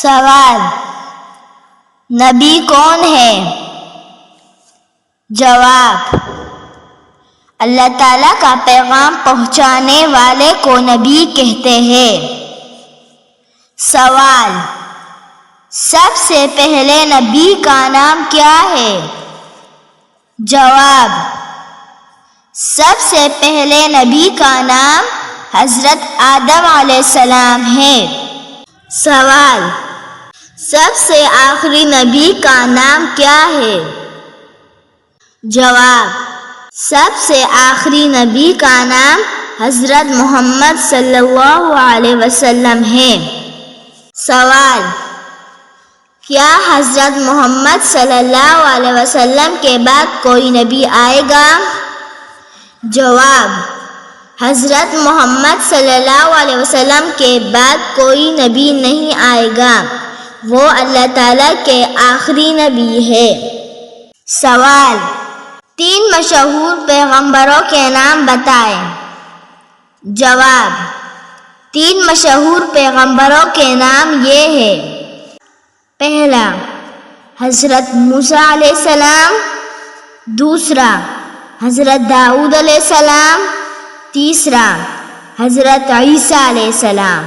سوال: نبی کون ہے؟ جواب: اللہ تعالیٰ کا پیغام پہنچانے والے کو نبی کہتے ہیں۔ سوال: سب سے پہلے نبی کا نام کیا ہے؟ جواب: سب سے پہلے نبی کا نام حضرت آدم علیہ السلام ہے۔ سوال: سب سے آخری نبی کا نام کیا ہے؟ جواب: سب سے آخری نبی کا نام حضرت محمد صلی اللہ علیہ وسلم ہے۔ سوال: کیا حضرت محمد صلی اللہ علیہ وسلم کے بعد کوئی نبی آئے گا؟ جواب: حضرت محمد صلی اللہ علیہ وسلم کے بعد کوئی نبی نہیں آئے گا، وہ اللہ تعالیٰ کے آخری نبی ہے۔ سوال: 3 مشہور پیغمبروں کے نام بتائیں۔ جواب: 3 مشہور پیغمبروں کے نام یہ ہیں: پہلا، حضرت موسیٰ علیہ السلام، دوسرا، حضرت داؤد علیہ السلام، تیسرا، حضرت عیسیٰ علیہ السلام۔